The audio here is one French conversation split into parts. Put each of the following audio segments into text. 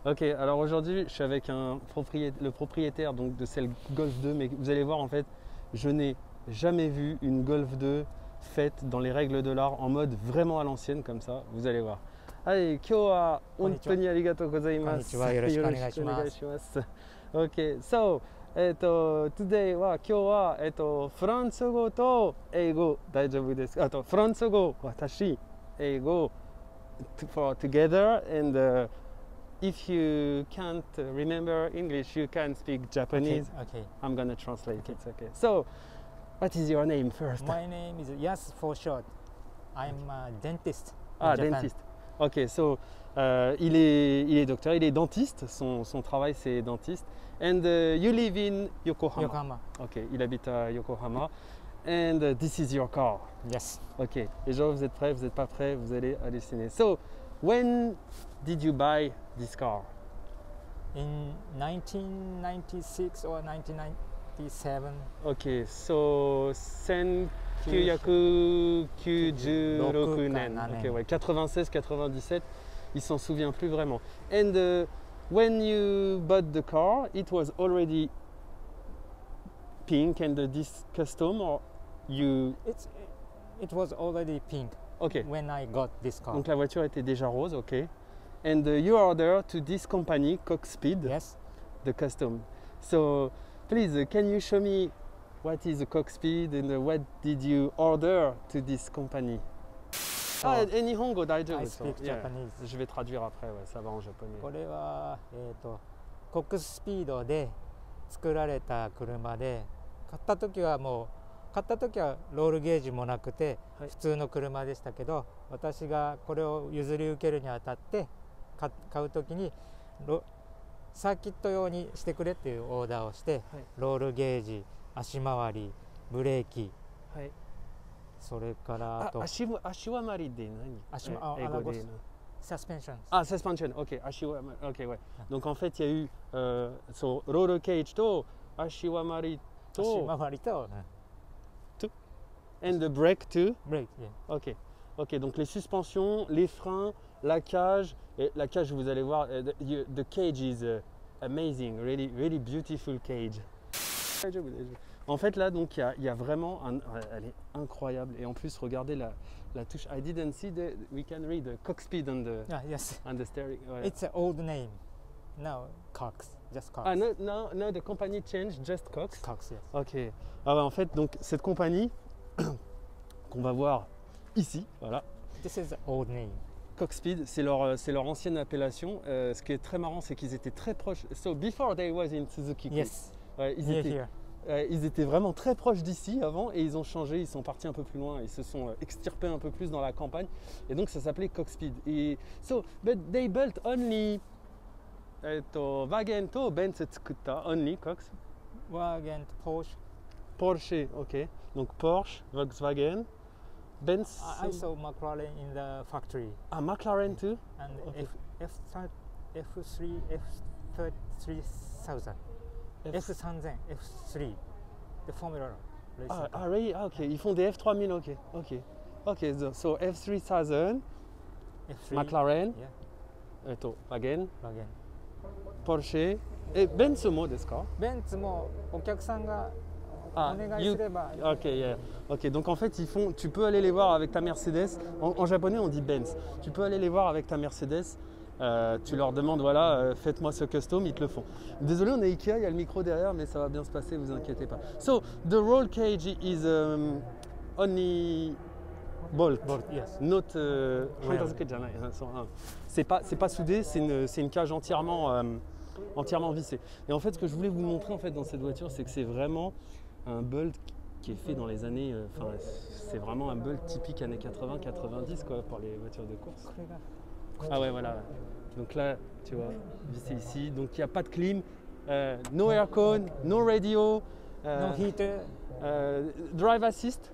Ok, alors aujourd'hui, je suis avec le propriétaire donc, de celle Golf 2, mais vous allez voir, en fait, je n'ai jamais vu une Golf 2 faite dans les règles de l'art en mode vraiment à l'ancienne comme ça, vous allez voir. Allez, kyo wa hontou arigatou gozaimasu. Yoroshiku onegaishimasu. Ok, so, today は今日はフランス語と英語大丈夫ですか？あとフランス語私英語 for together and if you can't remember English, you can speak Japanese. Okay. I'm gonna translate. Okay. It's okay. So, what is your name first? My name is Yas for short. I'm a dentist. Ah, in Japan. dentist. Ok, so il est docteur, il est dentiste. Son travail c'est dentiste. And you live in Yokohama. Yokohama. Ok, il habite à Yokohama. And this is your car. Yes. Ok, les gens, vous êtes prêts, vous n'êtes pas prêts, vous allez halluciner. So, when did you buy this car? In 1996 or 1997. Ok, so 1996 年. Ok, ouais, 96-97, il s'en souvient plus vraiment. And when you bought the car, it was already pink and this custom or you... It was already pink Ok, when I got this car. donc la voiture était déjà rose, ok. And you order to this company, Coxpeed, Yes. the custom. So please, can you show me what is the Coxpeed and what did you order to this company? Ah, et Nihongo daijoubu. I speak Yeah. Japanese. Je vais traduire après, ouais, ça va en japonais. これは、コックスピードで作られた車で、買った時はロールゲージもなくて、はい普通の車でしたけど、私がこれを譲り受けるにあたって買う時にサーキット用にしてくれっていうオーダーをして、はいロールゲージ、足回り、ブレーキ、はい。それからあと足回りで何？英語で。サスペンション。Ah, suspension, ok. Ok, ouais. Donc en fait, il y a eu so, roller cage to ashiwamari 足 to 回りと and the brake too. ブレーキ。Ok. Ok, donc les suspensions, les freins, la cage. Et la cage, vous allez voir, the cage is amazing, really, really beautiful cage. En fait, là, donc, il y a vraiment, elle est incroyable. Et en plus, regardez la touche. I didn't see we can read the Coxpeed on the, Yes. on the steering. Voilà. It's an old name. Now Cox, just Cox. Ah, no, the company changed, just Cox. Cox, yes. Ok. Ah, bah, en fait, donc, cette compagnie qu'on va voir ici, voilà. This is an old name. Coxpeed, c'est leur ancienne appellation. Ce qui est très marrant, c'est qu'ils étaient très proches. So before they was in Suzuki. Yes. Ouais, ils étaient vraiment très proches d'ici avant et ils ont changé, ils sont partis un peu plus loin, ils se sont extirpés un peu plus dans la campagne et donc ça s'appelait Coxpeed. Et so, but they built only Wagen to Benz tsukutta, only Cox. Wagen, Porsche. Porsche, ok. Donc Porsche, Volkswagen, Benz. I saw McLaren in the factory. Ah, McLaren too. And Okay. F3000. F3, the Formula racing. Ah, really? Ah, ok. Ils font des F3000, ok. Ok, so F3000, F3, McLaren, Yeah, Wagen, Wagen. Porsche. Et Benz mo desu ka? ベンツもお客さんがお Ah, 願いすれば、ok, yeah. Ok, donc en fait, tu peux aller les voir avec ta Mercedes. En japonais, on dit Benz. Tu peux aller les voir avec ta Mercedes. Tu leur demandes, voilà, faites-moi ce custom, ils te le font. Désolé, on est Ikea, il y a le micro derrière, mais ça va bien se passer, vous inquiétez pas. So, the roll cage is only bolt. Yes. Not c'est pas soudé, c'est une cage entièrement vissée. Et en fait, ce que je voulais vous montrer en fait dans cette voiture, c'est que c'est vraiment un bolt qui est fait dans les années, c'est vraiment un bolt typique années 80-90 quoi pour les voitures de course. Ah ouais, voilà. Donc là, tu vois, vissé ici. Donc il n'y a pas de clim, no aircon, no radio, No heater. drive assist.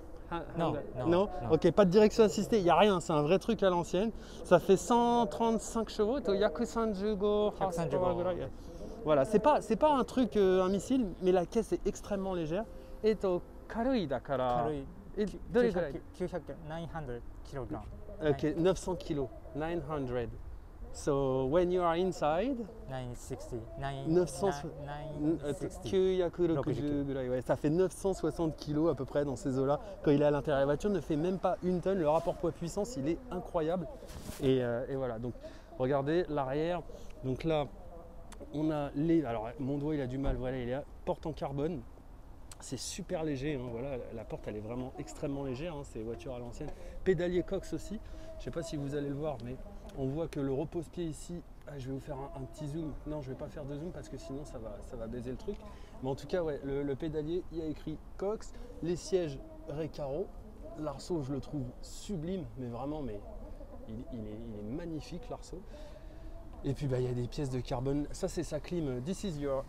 Non. Ok, pas de direction assistée, il n'y a rien, c'est un vrai truc à l'ancienne. Ça fait 135 chevaux, voilà, c'est pas un truc, un missile, mais la caisse est extrêmement légère. Et karui dakara. 軽い Et どれぐらい？ 900 900 kg. Ok, 900 kilos, 900. So when you are inside, 960 900 960 960 ぐらい, ouais, ça fait 960 kg à peu près dans ces eaux-là. Quand il est à l'intérieur, la voiture ne fait même pas une tonne. Le rapport poids-puissance, il est incroyable. Et voilà, donc regardez l'arrière. Donc là, on a les. Alors mon doigt, il a du mal. Voilà, il est à porte en carbone. C'est super léger. Hein, voilà, la porte, elle est vraiment extrêmement légère. Hein, c'est voiture à l'ancienne. Pédalier Cox aussi. Je ne sais pas si vous allez le voir, mais on voit que le repose-pied ici, je vais vous faire un petit zoom. Non, je ne vais pas faire de zoom parce que sinon ça va baiser le truc. Mais en tout cas, ouais, le pédalier, il y a écrit Cox. Les sièges Recaro. L'arceau, je le trouve sublime, mais vraiment, il est magnifique l'arceau. Et puis, il y a des pièces de carbone. Ça, c'est sa clim. This is your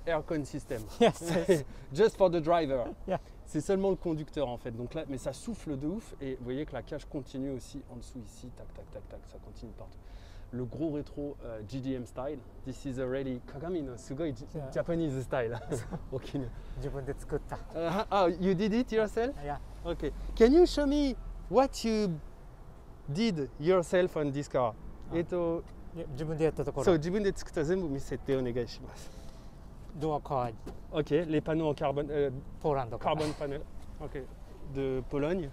aircon system. Yes, yes. Just for the driver. Yeah. C'est seulement le conducteur en fait. Donc là, mais ça souffle de ouf. Et vous voyez que la cage continue aussi en dessous ici. Tac, tac, tac, tac. Ça continue partout. Le gros rétro GDM style. This is already Kagami no sugoi Japanese style. Ok. 自分で作った。 Oh, you did it yourself? Yeah. Okay. Can you show me what you did yourself on this car? 自分でやったところ。そう、自分で作った全部見せてお願いします。ドアカー Ok, les panneaux en carbone, ポーランドから carbon panel. Ok, de Pologne.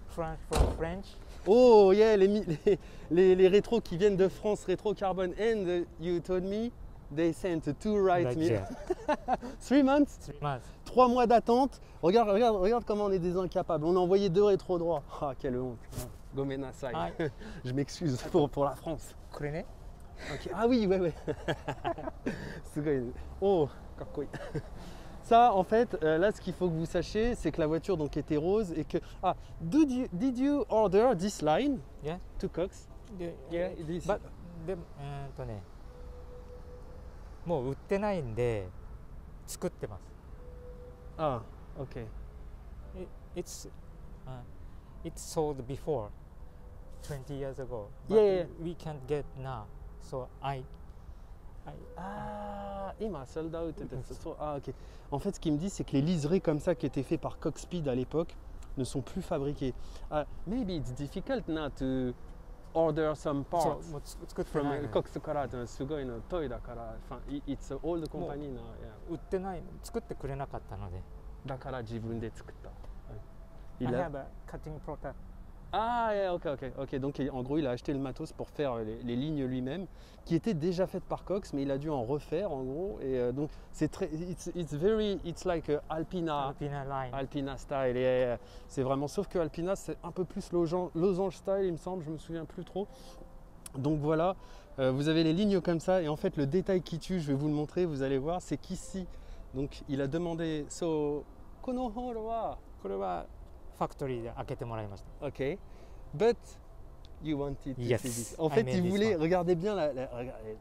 from French. Oh yeah, les rétros qui viennent de France, rétro carbone. And you told me they sent 2 right mirrors. 3 months? 3 months. 3 mois d'attente. Regarde comment on est des incapables. On a envoyé 2 rétros droits. Ah, quelle honte. Gomenasai. Ah. Je m'excuse pour la France. これね。 Ok. Ah oui, ouais. Oh, kakoi. Ça, en fait, là, ce qu'il faut que vous sachiez, c'est que la voiture donc était rose et que. Ah, did you order this line Yeah. to Cox? で、 Yeah, this. でね、もう売ってないんで作ってます。 Ah, ok. It's sold before 20 years ago. But Yeah. we can't get now. So Ah, ima sold out. Ah, ok. En fait, ce qu'il me dit, c'est que les liserés comme ça qui étaient faits par Cox Speed à l'époque ne sont plus fabriqués. Maybe it's difficult now to order some そう parts もう作ってない from の。 Cox からすごいのトイだから it's an old company now. Yeah. 売ってない作ってくれなかったので。だから自分で作った。 I Il a... have a cutting product. Ah, yeah, ok. Donc en gros, il a acheté le matos pour faire les lignes lui-même, qui étaient déjà faites par Cox, mais il a dû en refaire en gros. Et donc c'est très, it's like Alpina, Line. Alpina style. Et c'est vraiment, sauf que Alpina c'est un peu plus losange style, il me semble, je me souviens plus trop. Donc voilà, vous avez les lignes comme ça, et en fait le détail qui tue, je vais vous le montrer, vous allez voir, c'est qu'ici, donc il a demandé, so kono horo wa. これはファクトリーで開けてもらいました。 Ok, but you wanted to Yes, see this. En I fait, made il this voulait, one. regardez bien,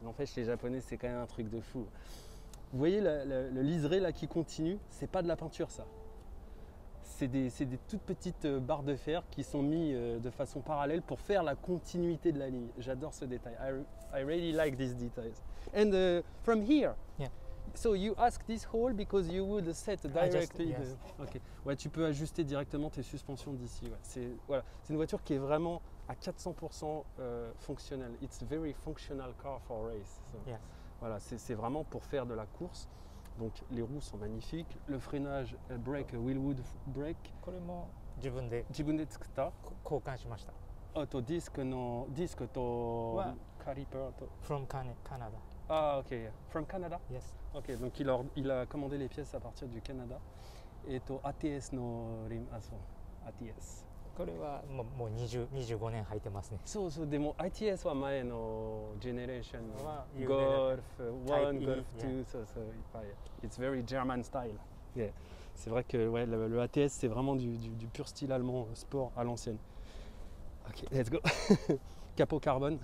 n'empêche les Japonais, c'est quand même un truc de fou. Vous voyez le liseré là qui continue, c'est pas de la peinture ça. C'est des toutes petites barres de fer qui sont mis de façon parallèle pour faire la continuité de la ligne. J'adore ce détail. I really like these details. And from here. Yeah. So you ask this hole because you would set directly. yes. Ok. Ouais, tu peux ajuster directement tes suspensions d'ici. Ouais. C'est une voiture qui est vraiment à 400% fonctionnelle. It's a very functional car for race. So, Yes. voilà, c'est vraiment pour faire de la course. Donc les roues sont magnifiques. Le freinage brake, Willwood brake. これも自分で自分で作った交換しました。あとディスクとはカリパーと from Canada. Ah ok, yeah. From Canada. Yes. Ok, donc il a commandé les pièces à partir du Canada. Et to ATS のリム、あ、そう、ATS。これはもう25年履いてますね。そうそう、でも ITS は前のジェネレーションのはゴルフ1、 Type E, ゴルフ2、そうそう、いっぱい。It's very German style. Yeah. C'est vrai que ouais, le ATS c'est vraiment du pur style allemand, sport à l'ancienne. Ok, let's go. Capot carbone.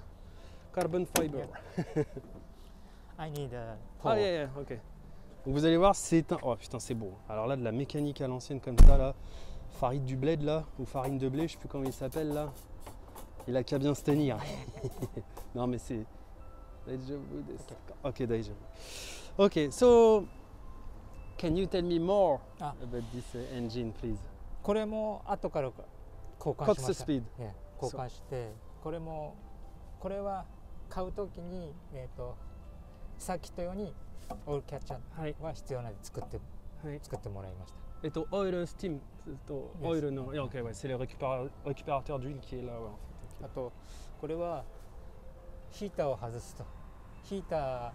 Carbon fiber. Yeah. I need a pole. Ah yeah, ok. Donc vous allez voir, c'est un... Oh putain, c'est beau. Alors là, de la mécanique à l'ancienne comme ça, là. Farine du bled, là. Ou farine de blé, je sais plus comment il s'appelle, là. Il a qu'à bien se tenir. Non, mais c'est... Ok, daijoubu. Ok, so... Can you tell me more about this engine, please? これも後から交換しま Cox した。 Speed. 交換して、これは買うときに、サーキット用にオイルキャッチャはいーは必要なので作ってもらいました。オイルスティームオイルの Yes. OK ouais c'est le récupérateur d'huile qui est là ouais, en fait. あとこれはヒーターを外すとヒータ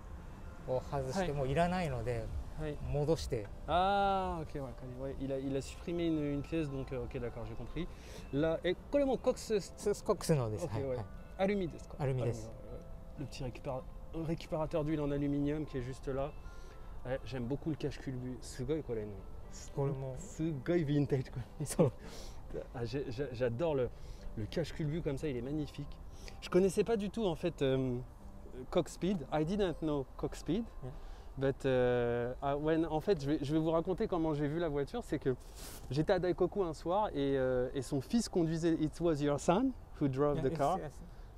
ーを外してもいらないので、はい戻して Ah ok ouais, il a supprimé une pièce donc ok d'accord j'ai compris. Là et これもコックススコックスのです。Ok はい ouais はい、アルミですか？アルミです。Le petit récupérateur d'huile en aluminium qui est juste là. Ouais, j'aime beaucoup le cache-culbu. すごいこれね。これもすごい vintage これ。そうAh, j'adore le cache-culbu comme ça, il est magnifique. Je connaissais pas du tout en fait Cockspeed. I didn't know Cockspeed. Yeah. But en fait, je vais vous raconter comment j'ai vu la voiture. C'est que j'étais à Daikoku un soir et son fils conduisait. It was your son who drove the car.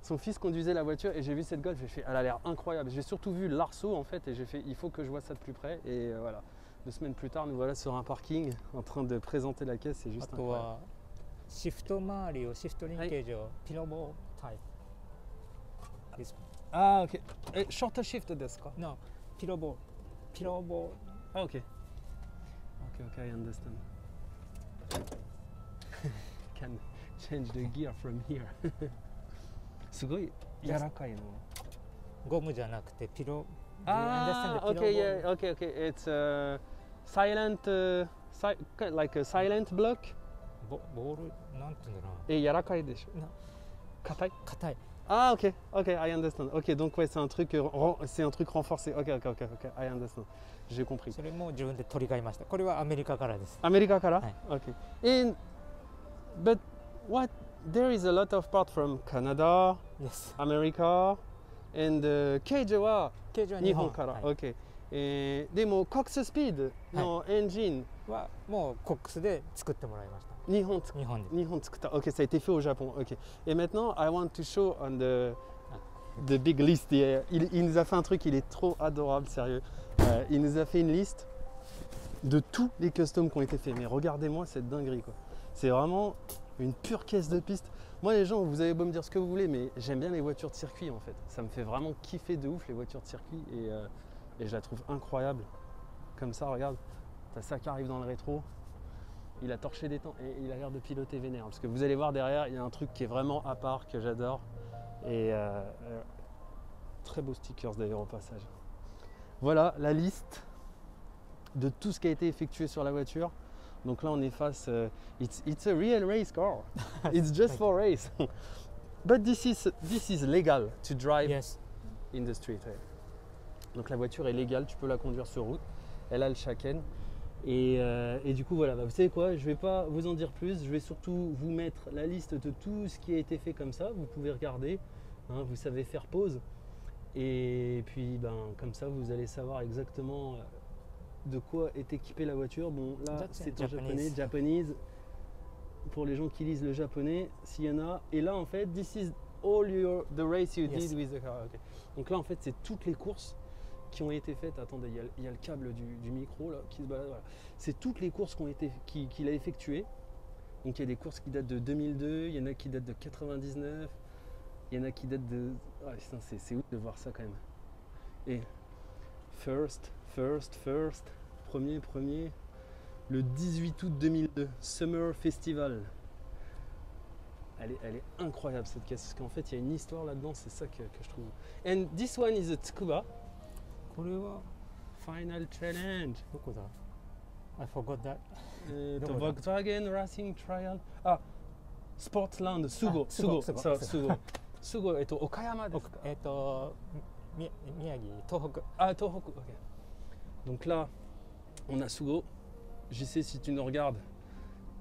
Son fils conduisait la voiture et j'ai vu cette Golf. J'ai fait, elle a l'air incroyable. J'ai surtout vu l'arceau en fait et j'ai fait, il faut que je vois ça de plus près. Et voilà. 2 semaines plus tard, nous voilà sur un parking en train de présenter la caisse. C'est あ juste と incroyable. はシフト周りをシフトリンケージをピロボータイプです。 Ah ok. Short shift ですか？ No ピロボー Ah ok. Okay, I understand. Can change the gear from here. すごい柔らかいの。ゴムじゃなくてピロ Ah, okay, yeah, okay. It's silent, like a silent block. ボールなんていうんだろうEt 柔らかいでしょ。な硬い。硬い Ah ok, I understand. Ok, donc ouais, c'est un truc renforcé. Ok, I understand. J'ai compris. それも自分で取り替えました。これはアメリカからです。アメリカから？はい。 Okay. But there is a lot of part from Canada, Yes. America, and Cage は形状は日本から。はい OK。でもコックススピードのエンジン、はもうコックスで作ってもらいました。日本作った。OK, ça a été fait au Japon. OK. Et maintenant, I want to show on the big list. Il nous a fait un truc, il est trop adorable, sérieux. Il nous a fait une liste de tous les customs qui ont été faits. Mais regardez-moi cette dinguerie, quoi. C'est vraiment une pure caisse de piste. Moi, les gens, vous avez beau me dire ce que vous voulez, mais j'aime bien les voitures de circuit, en fait. Ça me fait vraiment kiffer de ouf, les voitures de circuit. Et je la trouve incroyable. Comme ça, regarde. T'as ça qui arrive dans le rétro. Il a torché des temps et il a l'air de piloter vénère. Parce que vous allez voir derrière, il y a un truc qui est vraiment à part, que j'adore. Et très beaux stickers d'ailleurs au passage. Voilà la liste de tout ce qui a été effectué sur la voiture. Donc là on est face, it's a real race car. It's just for race. But this is legal to drive Yes. in the street. Ouais. Donc la voiture est légale, tu peux la conduire sur route. Elle a le Shaken. Et du coup voilà, vous savez quoi, je ne vais pas vous en dire plus, je vais surtout vous mettre la liste de tout ce qui a été fait comme ça, vous pouvez regarder, hein, vous savez faire pause, et puis comme ça vous allez savoir exactement de quoi est équipée la voiture. Bon là c'est en japonais, Japanese, pour les gens qui lisent le japonais, s'il y en a, et là en fait, this is all the race you Yes. did with the car. Okay. Donc là en fait c'est toutes les courses qui ont été faites. Attendez, il y a le câble du micro là qui se balade. Voilà. C'est toutes les courses qu'il a effectuées. Donc il y a des courses qui datent de 2002, il y en a qui datent de 99, il y en a qui datent de. Ah, putain, c'est ouf de voir ça quand même. Et first, premier, le 18 août 2002, Summer Festival. Elle est incroyable cette caisse, parce qu'en fait il y a une histoire là-dedans, c'est ça que je trouve. And this one is a Tsukuba. これは Final Challenge. どこだ I forgot that. とどこだ Volkswagen Racing Trial. Ah, Sportsland Sugo. あ、Sugo. Sugo. Sugo. 岡山ですか？宮城、東北。 Ah, Tohoku. Ok. Donc là, on a Sugo. Je sais si tu nous regardes.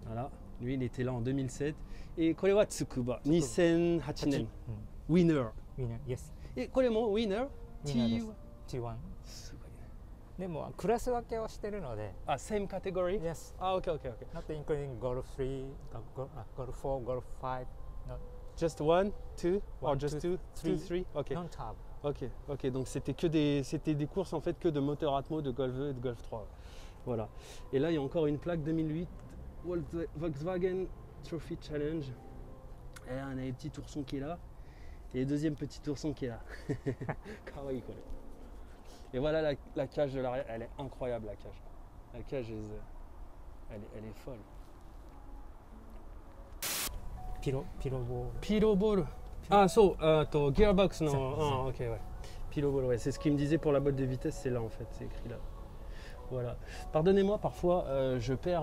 Voilà. Lui, il était là en 2007. Et これは Tsukuba. 2008年。Winner. Winner, yes. これも Winner? Winner です。T1。すごいね。でもクラス分けをしてるので。あ、same category? Yes. Okay. Not including Golf 3, Golf 4, Golf 5. Just one, two, or One, just two, two, three? Ok. Non-tab. Ok, donc c'était des courses en fait que de moteur Atmo, de Golf 2 et de Golf 3. Voilà. Et là il y a encore une plaque 2008 Volkswagen Trophy Challenge. Et on a les petits oursons qui est là. Et le deuxième petit ourson qui est là. Kawaii quoi. Et voilà la cage de l'arrière, elle est incroyable la cage. La cage, elle est folle. ピロボピローボール。Ah, Gearbox, non. Ah, ok, ouais. Pilot ball, ouais. C'est ce qu'il me disait pour la boîte de vitesse, c'est là en fait, c'est écrit là. Voilà. Pardonnez-moi, parfois je perds,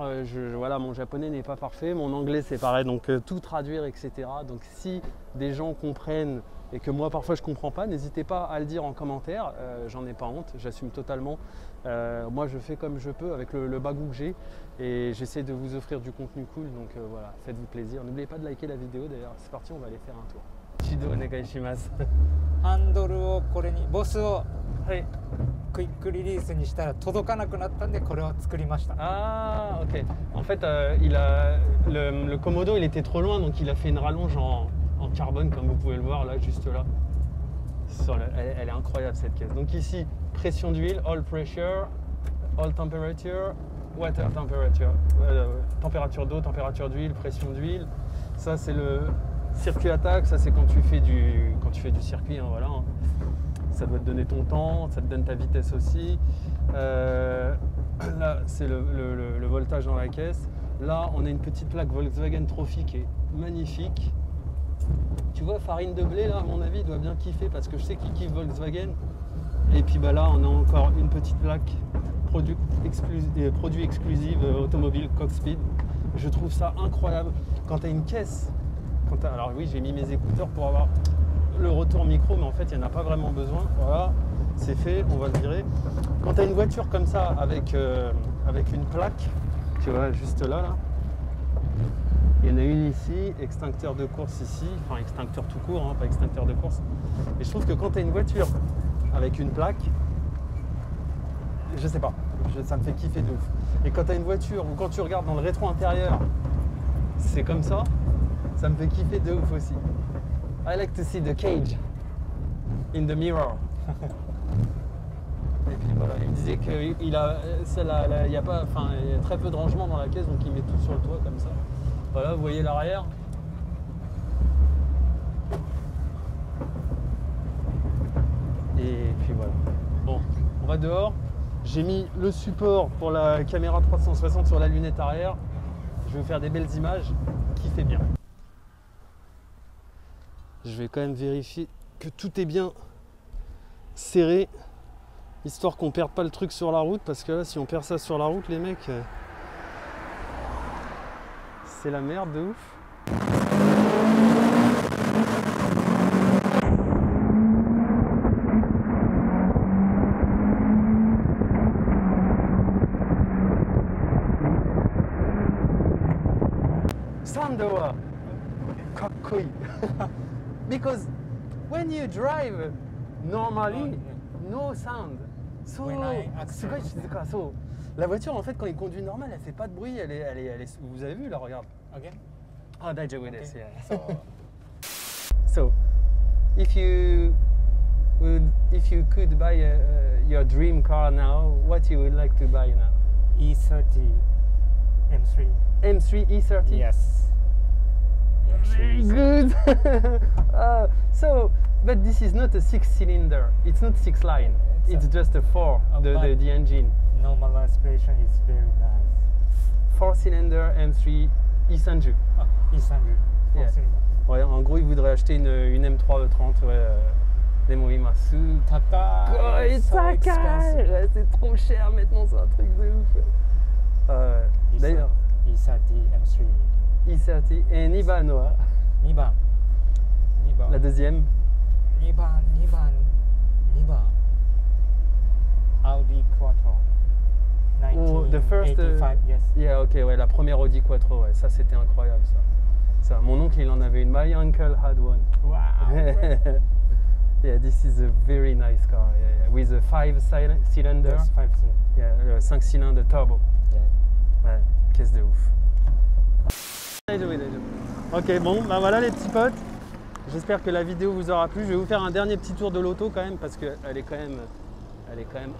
voilà, mon japonais n'est pas parfait, mon anglais c'est pareil, donc tout traduire, etc. Donc si des gens comprennent et que moi parfois je comprends pas, n'hésitez pas à le dire en commentaire, j'en ai pas honte, j'assume totalement. Moi je fais comme je peux avec le bagou que j'ai et j'essaie de vous offrir du contenu cool, donc voilà, faites-vous plaisir. N'oubliez pas de liker la vidéo d'ailleurs, c'est parti, on va aller faire un tour. Chido onegai shimasu. ハンドルをこれにボスをはい。クイックリリースにしたら届かなくなったんでこれを作りました。 Ah, ok. En fait, le Komodo, il était trop loin, donc il a fait une rallonge en carbone, comme vous pouvez le voir là, juste là. Elle est incroyable cette caisse. Donc ici, pression d'huile, all pressure, all temperature, water temperature. Température d'eau, température d'huile, pression d'huile. Ça, c'est le circuit attaque. Ça, c'est quand tu fais du circuit, hein, voilà. Hein. Ça doit te donner ton temps, ça te donne ta vitesse aussi. Là, c'est le voltage dans la caisse. Là, on a une petite plaque Volkswagen Trophy qui est magnifique. Tu vois, farine de blé, là, à mon avis, il doit bien kiffer parce que je sais qu'il kiffe Volkswagen. Et puis bah, là, on a encore une petite plaque produit exclusif automobile Coxpeed. Je trouve ça incroyable. Quand tu as une caisse, alors oui, j'ai mis mes écouteurs pour avoir le retour micro, mais en fait, il n'y en a pas vraiment besoin. Voilà, c'est fait, on va le virer. Quand tu as une voiture comme ça, avec une plaque, tu vois, juste là, il y en a une ici, extincteur de course ici, enfin extincteur tout court, hein, pas extincteur de course. Et je trouve que quand tu as une voiture avec une plaque, je sais pas, ça me fait kiffer de ouf. Et quand tu as une voiture, ou quand tu regardes dans le rétro intérieur, c'est comme ça me fait kiffer de ouf aussi. I like to see the cage in the mirror. Et puis voilà, il me disait qu'il a, il y a très peu de rangement dans la caisse, donc il met tout sur le toit comme ça. Voilà, vous voyez l'arrière. Et puis voilà. Bon, on va dehors. J'ai mis le support pour la caméra 360 sur la lunette arrière. Je vais vous faire des belles images. Kiffez bien. Je vais quand même vérifier que tout est bien serré, histoire qu'on ne perde pas le truc sur la route, parce que là, si on perd ça sur la route, les mecs, c'est la merde de ouf. Sandowa, kakkoi. Because when you drive normally, no sound. So, la voiture, en fait, quand il conduit normal, elle fait pas de bruit. Vous avez vu là, regarde. Okay. Ah, daijoubu desu. Okay. Yeah. So, if you could buy your dream car now, what you would like to buy now? E30 M3. M3 E30. Yes. Very good. But this is not a 6-cylinder. It's not 6-line. It's just a 4. The engine. Normal aspiration is very nice. 4-cylinder M3 Isanju. Ah, Isanju. Yeah. Ouais, en gros, il voudrait acheter une M3 E30. Ouais, Nemoimasu. Takai. Oh, Takai. C'est trop cher maintenant, c'est un truc de ouf. D'ailleurs, E30 M3. E30 et Nibanoa. 2番 La deuxième. 2番 Audi Quattro. Oh, the first. 1985, yes. Yeah, ok, ouais, la première Audi Quattro, ouais, ça c'était incroyable ça. Mon oncle il en avait une. My uncle had one. Wow. Yeah, this is a very nice car. Yeah, with a 5-cylinder. Yes, 5 cylinder. Yeah, 5 cylindres turbo. Yeah. Ouais, caisse de ouf. Ok, bon, bah voilà les petits potes. J'espère que la vidéo vous aura plu. Je vais vous faire un dernier petit tour de l'auto quand même parce qu'elle est quand même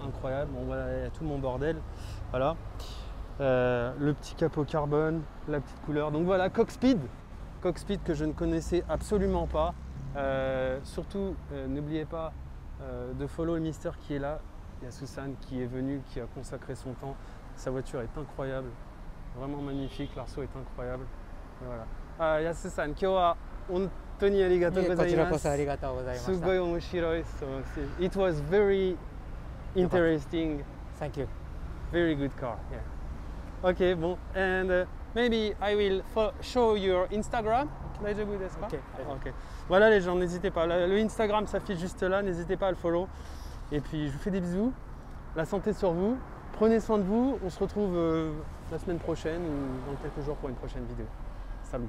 incroyable. Bon voilà, il y a tout mon bordel. Voilà. Le petit capot carbone, la petite couleur. Donc voilà, Coxpeed que je ne connaissais absolument pas. Surtout, n'oubliez pas de follow le Mister qui est là. Il y a Susan qui est venu, qui a consacré son temps. Sa voiture est incroyable, vraiment magnifique. L'arceau est incroyable. Et voilà. Ah, Yasu-san, 今日は本当にありがとうございます。こちらこそありがとうございました。すごい面白い。So, it was very interesting. Thank you. Very good car. Yeah. Okay, bon. And maybe I will show your Instagram. 大丈夫ですか? Ok. Ok. Voilà les gens, n'hésitez pas. Le Instagram s'affiche juste là, n'hésitez pas à le follow. Et puis je vous fais des bisous. La santé sur vous. Prenez soin de vous. On se retrouve la semaine prochaine ou dans quelques jours pour une prochaine vidéo. Salut.